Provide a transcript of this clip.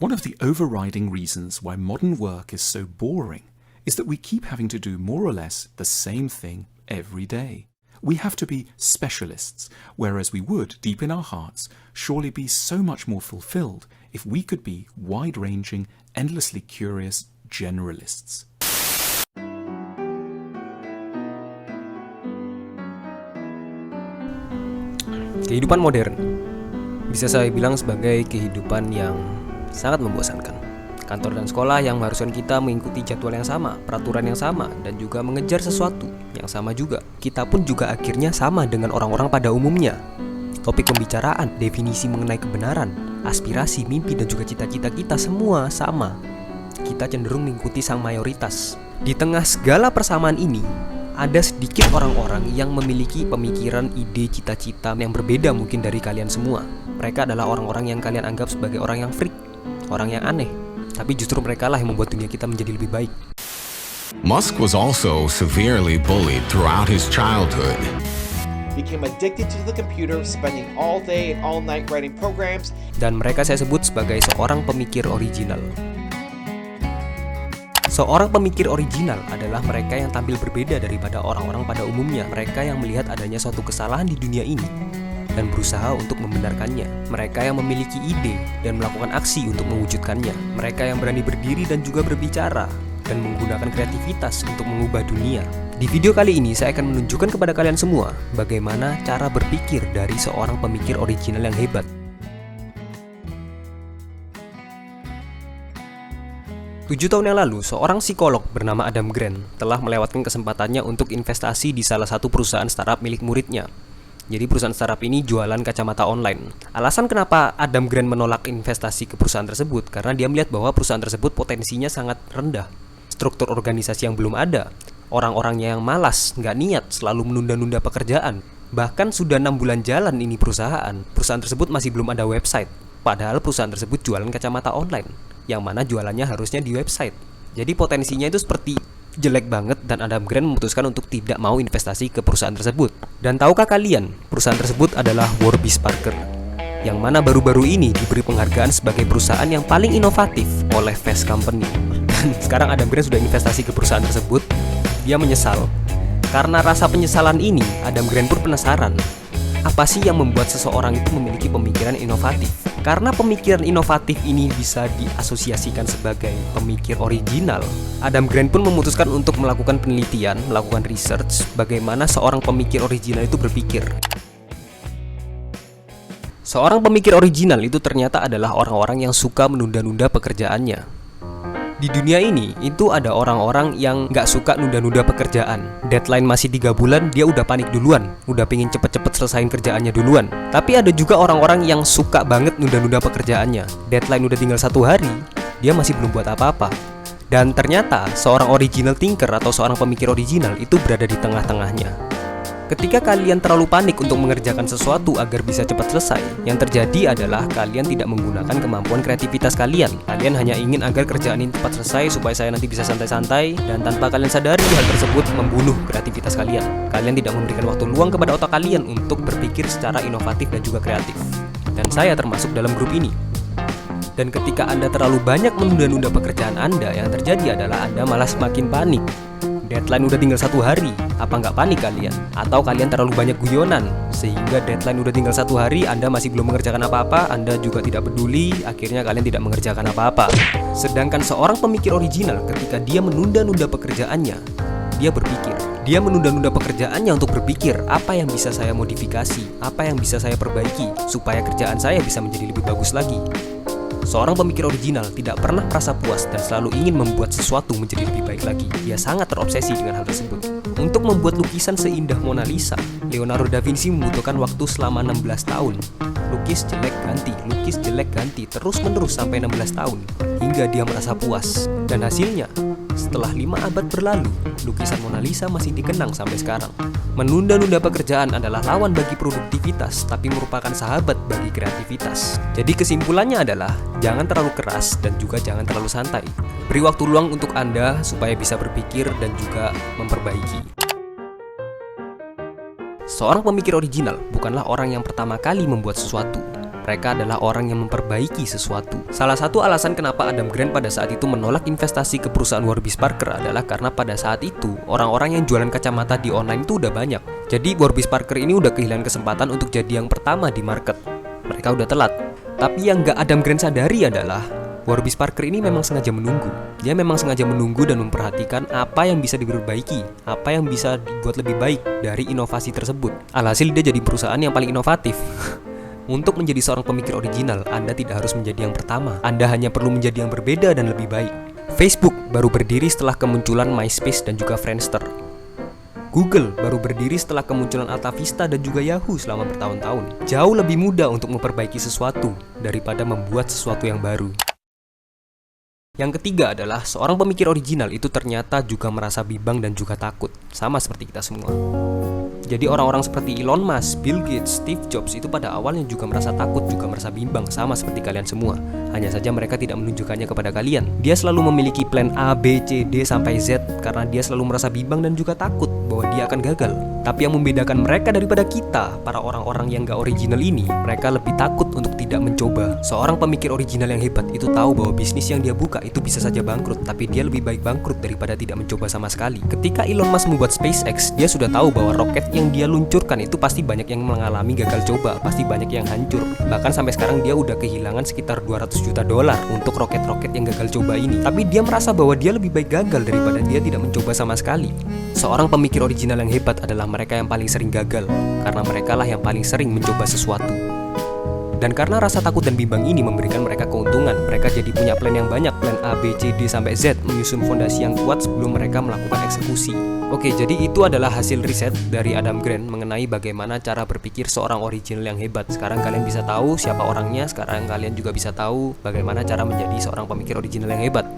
One of the overriding reasons why modern work is so boring is that we keep having to do more or less the same thing every day. We have to be specialists, whereas we would, deep in our hearts, surely be so much more fulfilled if we could be wide-ranging, endlessly curious generalists. Kehidupan modern bisa saya bilang sebagai kehidupan yang sangat membosankan. Kantor dan sekolah yang mengharuskan kita mengikuti jadwal yang sama, peraturan yang sama, dan juga mengejar sesuatu yang sama juga. Kita pun juga akhirnya sama dengan orang-orang pada umumnya. Topik pembicaraan, definisi mengenai kebenaran, aspirasi, mimpi, dan juga cita-cita kita semua sama. Kita cenderung mengikuti sang mayoritas. Di tengah segala persamaan ini, ada sedikit orang-orang yang memiliki pemikiran, ide, cita-cita yang berbeda mungkin dari kalian semua. Mereka adalah orang-orang yang kalian anggap sebagai orang yang freak, orang yang aneh. Tapi justru mereka lah yang membuat dunia kita menjadi lebih baik. Musk was also severely bullied throughout his childhood. Became addicted to the computer, spending all day and all night writing programs. Dan mereka saya sebut sebagai seorang pemikir original. Seorang pemikir original adalah mereka yang tampil berbeda daripada orang-orang pada umumnya. Mereka yang melihat adanya suatu kesalahan di dunia ini dan berusaha untuk membenarkannya. Mereka yang memiliki ide dan melakukan aksi untuk mewujudkannya. Mereka yang berani berdiri dan juga berbicara dan menggunakan kreativitas untuk mengubah dunia. Di video kali ini saya akan menunjukkan kepada kalian semua bagaimana cara berpikir dari seorang pemikir original yang hebat. 7 tahun yang lalu, seorang psikolog bernama Adam Grant telah melewatkan kesempatannya untuk investasi di salah satu perusahaan startup milik muridnya. Jadi perusahaan startup ini jualan kacamata online. Alasan kenapa Adam Grant menolak investasi ke perusahaan tersebut karena dia melihat bahwa perusahaan tersebut potensinya sangat rendah. Struktur organisasi yang belum ada, orang-orangnya yang malas, nggak niat, selalu menunda-nunda pekerjaan. Bahkan sudah 6 bulan jalan ini perusahaan tersebut masih belum ada website. Padahal perusahaan tersebut jualan kacamata online, yang mana jualannya harusnya di website. Jadi potensinya itu seperti jelek banget dan Adam Grant memutuskan untuk tidak mau investasi ke perusahaan tersebut. Dan tahukah kalian, perusahaan tersebut adalah Warby Parker, yang mana baru-baru ini diberi penghargaan sebagai perusahaan yang paling inovatif oleh Fast Company. Dan sekarang Adam Grant sudah investasi ke perusahaan tersebut. Dia menyesal. Karena rasa penyesalan ini, Adam Grant pun penasaran, apa sih yang membuat seseorang itu memiliki pemikiran inovatif? Karena pemikiran inovatif ini bisa diasosiasikan sebagai pemikir original, Adam Grant pun memutuskan untuk melakukan penelitian, melakukan research bagaimana seorang pemikir original itu berpikir. Seorang pemikir original itu ternyata adalah orang-orang yang suka menunda-nunda pekerjaannya. Di dunia ini, itu ada orang-orang yang gak suka nunda-nunda pekerjaan. Deadline masih 3 bulan, dia udah panik duluan, udah pengen cepet-cepet selesain kerjaannya duluan. Tapi ada juga orang-orang yang suka banget nunda-nunda pekerjaannya. Deadline udah tinggal 1 hari, dia masih belum buat apa-apa. Dan ternyata, seorang original thinker atau seorang pemikir original itu berada di tengah-tengahnya. Ketika kalian terlalu panik untuk mengerjakan sesuatu agar bisa cepat selesai, yang terjadi adalah kalian tidak menggunakan kemampuan kreativitas kalian. Kalian hanya ingin agar kerjaan ini cepat selesai supaya saya nanti bisa santai-santai, dan tanpa kalian sadari hal tersebut membunuh kreativitas kalian. Kalian tidak memberikan waktu luang kepada otak kalian untuk berpikir secara inovatif dan juga kreatif. Dan saya termasuk dalam grup ini. Dan ketika Anda terlalu banyak menunda-nunda pekerjaan Anda, yang terjadi adalah Anda malah semakin panik. Deadline udah tinggal 1 hari, apa nggak panik kalian? Atau kalian terlalu banyak guyonan, sehingga deadline udah tinggal 1 hari, Anda masih belum mengerjakan apa-apa, Anda juga tidak peduli, akhirnya kalian tidak mengerjakan apa-apa. Sedangkan seorang pemikir original, ketika dia menunda-nunda pekerjaannya, dia berpikir. Dia menunda-nunda pekerjaannya untuk berpikir, apa yang bisa saya modifikasi, apa yang bisa saya perbaiki, supaya kerjaan saya bisa menjadi lebih bagus lagi. Seorang pemikir original tidak pernah merasa puas dan selalu ingin membuat sesuatu menjadi lebih baik lagi. Dia sangat terobsesi dengan hal tersebut. Untuk membuat lukisan seindah Mona Lisa, Leonardo da Vinci membutuhkan waktu selama 16 tahun. Lukis jelek ganti, terus-menerus sampai 16 tahun, hingga dia merasa puas. Dan hasilnya, setelah 5 abad berlalu, lukisan Mona Lisa masih dikenang sampai sekarang. Menunda-nunda pekerjaan adalah lawan bagi produktivitas, tapi merupakan sahabat bagi kreativitas. Jadi kesimpulannya adalah, jangan terlalu keras dan juga jangan terlalu santai. Beri waktu luang untuk Anda supaya bisa berpikir dan juga memperbaiki. Seorang pemikir original bukanlah orang yang pertama kali membuat sesuatu. Mereka adalah orang yang memperbaiki sesuatu. Salah satu alasan kenapa Adam Grant pada saat itu menolak investasi ke perusahaan Warby Parker adalah karena pada saat itu orang-orang yang jualan kacamata di online itu udah banyak. Jadi Warby Parker ini udah kehilangan kesempatan untuk jadi yang pertama di market. Mereka udah telat. Tapi yang gak Adam Grant sadari adalah Warby Parker ini memang sengaja menunggu. Dia memang sengaja menunggu dan memperhatikan apa yang bisa diperbaiki, apa yang bisa dibuat lebih baik dari inovasi tersebut. Alhasil dia jadi perusahaan yang paling inovatif. Untuk menjadi seorang pemikir original, Anda tidak harus menjadi yang pertama. Anda hanya perlu menjadi yang berbeda dan lebih baik. Facebook baru berdiri setelah kemunculan MySpace dan juga Friendster. Google baru berdiri setelah kemunculan AltaVista dan juga Yahoo selama bertahun-tahun. Jauh lebih mudah untuk memperbaiki sesuatu daripada membuat sesuatu yang baru. Yang ketiga adalah seorang pemikir original itu ternyata juga merasa bimbang dan juga takut, sama seperti kita semua. Jadi orang-orang seperti Elon Musk, Bill Gates, Steve Jobs itu pada awalnya juga merasa takut, juga merasa bimbang, sama seperti kalian semua. Hanya saja mereka tidak menunjukkannya kepada kalian. Dia selalu memiliki plan A, B, C, D, sampai Z karena dia selalu merasa bimbang dan juga takut bahwa dia akan gagal. Tapi yang membedakan mereka daripada kita, para orang-orang yang gak original ini, mereka lebih takut untuk tidak mencoba. Seorang pemikir original yang hebat itu tahu bahwa bisnis yang dia buka itu bisa saja bangkrut, tapi dia lebih baik bangkrut daripada tidak mencoba sama sekali. Ketika Elon Musk membuat SpaceX, dia sudah tahu bahwa roket yang dia luncurkan itu pasti banyak yang mengalami gagal coba, pasti banyak yang hancur. Bahkan sampai sekarang dia udah kehilangan sekitar 200 juta dolar untuk roket-roket yang gagal coba ini. Tapi dia merasa bahwa dia lebih baik gagal daripada dia tidak mencoba sama sekali. Seorang pemikir original yang hebat adalah mereka yang paling sering gagal, karena mereka lah yang paling sering mencoba sesuatu. Dan karena rasa takut dan bimbang ini memberikan mereka keuntungan, mereka jadi punya plan yang banyak, plan A, B, C, D, sampai Z, menyusun fondasi yang kuat sebelum mereka melakukan eksekusi. Oke, jadi itu adalah hasil riset dari Adam Grant mengenai bagaimana cara berpikir seorang original yang hebat. Sekarang kalian bisa tahu siapa orangnya, sekarang kalian juga bisa tahu bagaimana cara menjadi seorang pemikir original yang hebat.